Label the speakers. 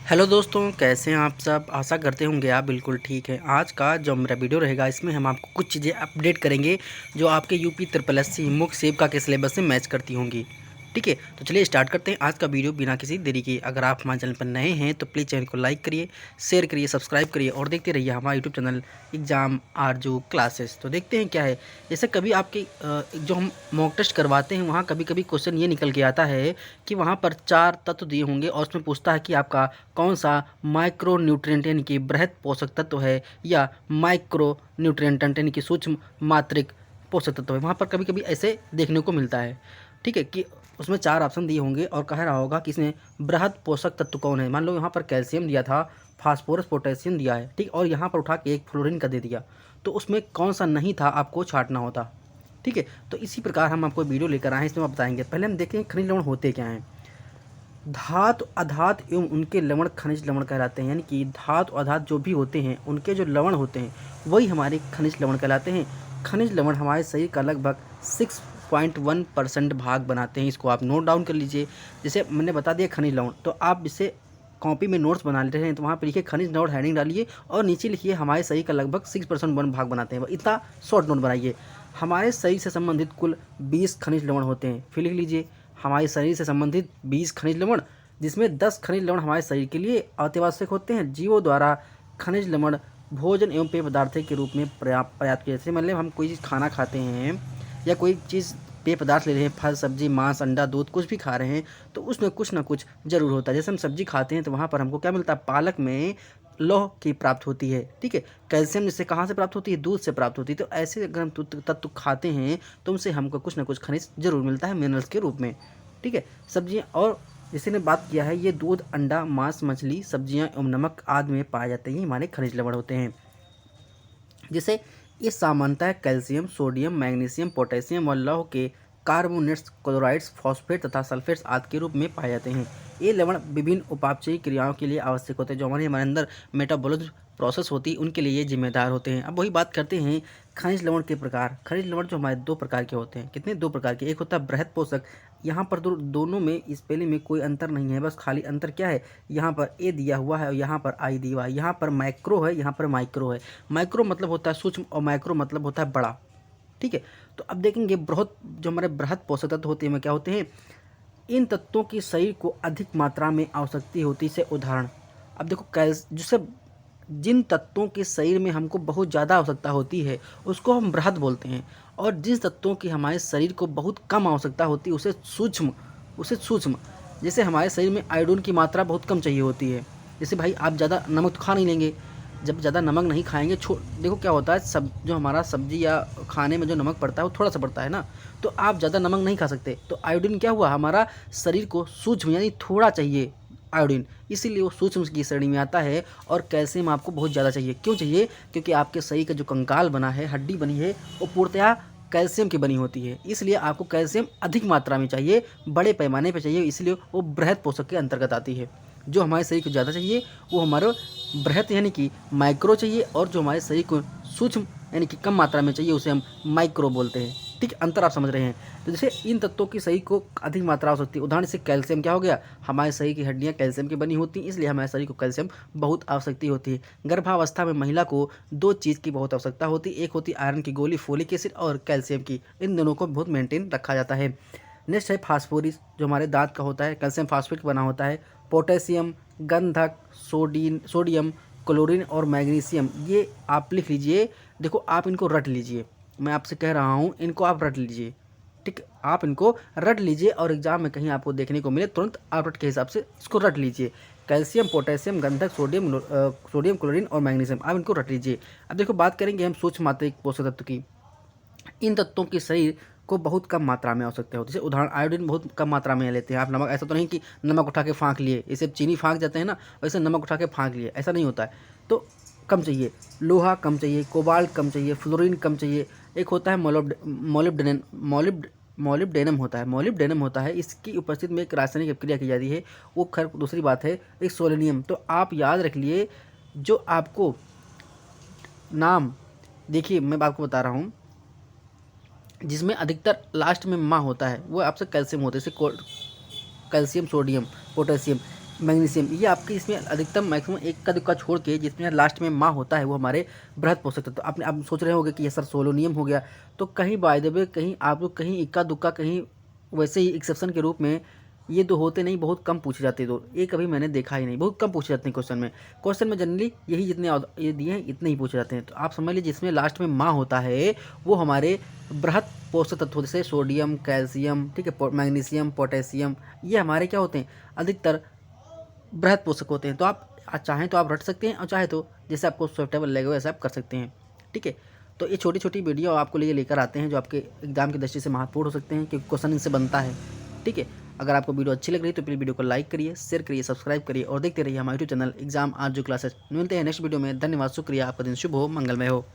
Speaker 1: Hello दोस्तों, कैसे हैं आप सब। आशा करते होंगे आप बिल्कुल ठीक है। आज का जो मेरा वीडियो रहेगा इसमें हम आपको कुछ चीज़ें अपडेट करेंगे जो आपके यूपी ट्रिपल एससी मुख्य सेविका के सिलेबस से मैच करती होंगी। ठीक है, तो चलिए स्टार्ट करते हैं आज का वीडियो बिना किसी देरी के। अगर आप हमारे चैनल पर नए हैं तो प्लीज़ चैनल को लाइक करिए, शेयर करिए, सब्सक्राइब करिए और देखते रहिए हमारा यूट्यूब चैनल एग्जाम आरजू क्लासेस। तो देखते हैं क्या है। जैसे कभी आपके जो हम मॉक टेस्ट करवाते हैं वहाँ कभी कभी क्वेश्चन ये निकल के आता है कि वहाँ पर 4 तत्व दिए होंगे और उसमें पूछता है कि आपका कौन सा माइक्रो न्यूट्रिएंट यानी कि बृहत पोषक तत्व है या माइक्रो न्यूट्रिएंट यानी कि सूक्ष्म मात्रिक पोषक तत्व है। वहाँ पर कभी कभी ऐसे देखने को मिलता है। ठीक है, कि उसमें 4 ऑप्शन दिए होंगे और कह रहा होगा कि इसमें बृहत पोषक तत्व कौन है। मान लो यहाँ पर कैल्शियम दिया था, फास्फोरस पोटेशियम दिया है, ठीक, और यहाँ पर उठा के एक फ्लोरीन का दे दिया, तो उसमें कौन सा नहीं था आपको छांटना होता। ठीक है, तो इसी प्रकार हम आपको वीडियो लेकर आए हैं, इसमें आप बताएंगे। पहले हम देखें खनिज लवण होते क्या हैं। धातु अधातु एवं उनके लवण खनिज लवण कहलाते हैं। यानी कि धातु अधातु जो भी होते हैं उनके जो लवण होते हैं वही हमारे खनिज लवण कहलाते हैं। खनिज लवण हमारे शरीर का लगभग 6.1% भाग बनाते हैं। इसको आप नोट डाउन कर लीजिए। जैसे मैंने बता दिया खनिज लवण, तो आप इसे कॉपी में नोट्स बना लेते हैं तो वहाँ पर लिखिए खनिज लवण, हेडिंग डालिए और नीचे लिखिए हमारे शरीर का लगभग 6% भाग बनाते हैं। इतना शॉर्ट नोट बनाइए। हमारे शरीर से संबंधित कुल 20 खनिज लवण होते हैं। फिर लिख लीजिए हमारे शरीर से संबंधित 20 खनिज लवण, जिसमें 10 खनिज लवण हमारे शरीर के लिए अत्यावश्यक होते हैं। जीवों द्वारा खनिज लवण भोजन एवं पेय पदार्थ के रूप में पर्याप्त किया। जैसे मतलब हम कोई चीज़ खाना खाते हैं या कोई चीज़ पेय पदार्थ ले रहे हैं, फल सब्जी मांस अंडा दूध कुछ भी खा रहे हैं, तो उसमें कुछ ना कुछ जरूर होता है। जैसे हम सब्जी खाते हैं तो वहाँ पर हमको क्या मिलता है, पालक में लौह की प्राप्त होती है। ठीक है, कैल्शियम जिससे कहाँ से प्राप्त होती है, दूध से प्राप्त होती है। तो ऐसे अगर हम तत्व खाते हैं तो उनसे हमको कुछ ना कुछ खनिज जरूर मिलता है मिनरल्स के रूप में। ठीक है, सब्जियाँ और जैसे ने बात किया है, ये दूध अंडा मांस मछली सब्जियां एवं नमक आदि में पाए जाते हैं, हमारे खनिज लवण होते हैं। जैसे ये सामान्यतः कैल्शियम सोडियम मैग्नीशियम पोटेशियम और लौह के कार्बोनेट्स क्लोराइड्स फॉस्फेट तथा सल्फेट्स आदि के रूप में पाए जाते हैं। ये लवण विभिन्न उपापचयी क्रियाओं के लिए आवश्यक होते हैं। जो हमारे अंदर मेटाबॉलिज्म प्रोसेस होती है उनके लिए ये जिम्मेदार होते हैं। अब वही बात करते हैं खनिज लवण के प्रकार। खनिज लवण जो हमारे 2 प्रकार के होते हैं। कितने? 2 प्रकार के। एक होता है बृहत पोषक। यहाँ पर दोनों में स्पेलिंग में कोई अंतर नहीं है, बस खाली अंतर क्या है, यहाँ पर ए दिया हुआ है और यहाँ पर आई दिया हुआ है। यहाँ पर मैक्रो है, यहाँ पर माइक्रो है। माइक्रो मतलब होता है सूक्ष्म और मैक्रो मतलब होता है बड़ा। ठीक है, तो अब देखेंगे बृहत जो हमारे बृहत पोषक तत्व होते हैं क्या होते हैं। इन तत्वों की शरीर को अधिक मात्रा में आवश्यकता होती है। उदाहरण, अब देखो जैसे जिन तत्वों के शरीर में हमको बहुत ज़्यादा आवश्यकता होती है उसको हम बृहत बोलते हैं, और जिस तत्वों की हमारे शरीर को बहुत कम आवश्यकता होती है उसे सूक्ष्म। जैसे हमारे शरीर में आयोडीन की मात्रा बहुत कम चाहिए होती है। जैसे भाई आप ज़्यादा नमक तो खा नहीं लेंगे, जब ज़्यादा नमक नहीं खाएंगे, देखो क्या होता है, सब जो हमारा सब्जी या खाने में जो नमक पड़ता है वो थोड़ा सा पड़ता है ना, तो आप ज़्यादा नमक नहीं खा सकते। तो आयोडीन क्या हुआ, हमारा शरीर को सूक्ष्म यानी थोड़ा चाहिए आयोडीन, इसीलिए वो सूक्ष्म की श्रेणी में आता है। और कैल्शियम आपको बहुत ज़्यादा चाहिए। क्यों चाहिए? क्योंकि आपके शरीर का जो कंकाल बना है, हड्डी बनी है, वो पूर्णतया कैल्शियम की बनी होती है। इसलिए आपको कैल्शियम अधिक मात्रा में चाहिए, बड़े पैमाने पर चाहिए, इसलिए वो बृहत पोषक के अंतर्गत आती है। जो हमारे शरीर को ज़्यादा चाहिए वो हमारे बृहत यानी कि माइक्रो चाहिए, और जो हमारे शरीर को सूक्ष्म यानी कि कम मात्रा में चाहिए उसे हम माइक्रो बोलते हैं। ठीक, अंतर आप समझ रहे हैं। तो जैसे इन तत्वों की शरीर को अधिक मात्रा हो सकती है। उदाहरण से कैल्शियम क्या हो गया, हमारे शरीर की हड्डियां कैल्शियम की बनी होती हैं, इसलिए हमारे शरीर को कैल्शियम बहुत आवश्यकता होती है। गर्भावस्था में महिला को 2 चीज़ की बहुत आवश्यकता होती है। एक होती है आयरन की गोली, फोलिक एसिड, और कैल्शियम की। इन दोनों को बहुत मेंटेन रखा जाता है। नेक्स्ट है फास्फोरस, जो हमारे दांत का होता है, कैल्शियम फास्फेट का बना होता है। पोटेशियम, गंधक, सोडियम, क्लोरीन और मैग्नीशियम, ये आप लिख लीजिए। देखो आप इनको रट लीजिए, मैं आपसे कह रहा हूँ इनको आप रट लीजिए। ठीक, आप इनको रट लीजिए और एग्जाम में कहीं आपको देखने को मिले तुरंत आप रट के हिसाब से इसको रट लीजिए। कैल्शियम पोटेशियम गंधक सोडियम क्लोरीन और मैग्नीशियम, आप इनको रट लीजिए। अब देखो बात करेंगे हम सूक्ष्म मात्रिक पोषक तत्व की। इन तत्वों की शरीर को बहुत कम मात्रा में आवश्यकता होती है। जैसे उदाहरण, आयोडीन बहुत कम मात्रा में लेते हैं आप। नमक, ऐसा तो नहीं कि नमक उठा के फाँक लिए, इसे चीनी फाँक जाते हैं ना, वैसे नमक उठा के फाँक लिए, ऐसा नहीं होता है। तो कम चाहिए, लोहा कम चाहिए, कोबाल्ट कम चाहिए, फ्लोरीन कम चाहिए। एक होता है मोलिब्डेनम होता है। इसकी उपस्थिति में एक रासायनिक अभिक्रिया की जाती है, वो खैर दूसरी बात है। एक सोलेनियम, तो आप याद रख लिए जो आपको नाम, देखिए मैं आपको बता रहा हूँ, जिसमें अधिकतर लास्ट में माँ होता है वो आपसे कैल्शियम होता है। जैसे कैल्शियम सोडियम पोटेशियम, मैग्नीशियम, ये आपके इसमें अधिकतम मैक्सिमम एक का दुक्का छोड़ के जिसमें लास्ट में माँ होता है वो हमारे बृहद पोषक तत्व। आपने आप सोच रहे होंगे कि ये सर सोलोनियम हो गया, तो कहीं बाय द वे कहीं आप लोग कहीं इक्का दुक्का कहीं वैसे ही एक्सेप्शन के रूप में ये तो होते नहीं, बहुत कम पूछे जाते। तो ये कभी मैंने देखा ही नहीं, बहुत कम पूछे जाते हैं क्वेश्चन में जनरली यही जितने ये दिए हैं इतने ही पूछे जाते हैं। तो आप समझ लीजिए जिसमें लास्ट में माँ होता है वो हमारे बृहद पोषक तत्व जैसे सोडियम, कैल्शियम, ठीक है, मैग्नीशियम, पोटेशियम, ये हमारे क्या होते हैं अधिकतर बृहद पोषक होते हैं। तो आप चाहें तो आप रट सकते हैं और चाहे तो जैसे आपको सुटेबल लगे वैसे आप कर सकते हैं, ठीक है। तो ये छोटी छोटी वीडियो आपको लिए लेकर आते हैं जो आपके एग्जाम की दृष्टि से महत्वपूर्ण हो सकते हैं, क्योंकि क्वेश्चन इनसे बनता है, ठीक है। अगर आपको वीडियो अच्छी लग रही है तो प्लीज़ वीडियो को लाइक करिए, शेयर करिए, सब्सक्राइब करिए और देखते रहिए हमारे यूट्यूब चैनल एग्जाम आज जो क्लासेस। मिलते हैं नेक्स्ट वीडियो में। धन्यवाद, शुक्रिया, आपका दिन शुभ हो, मंगलमय हो।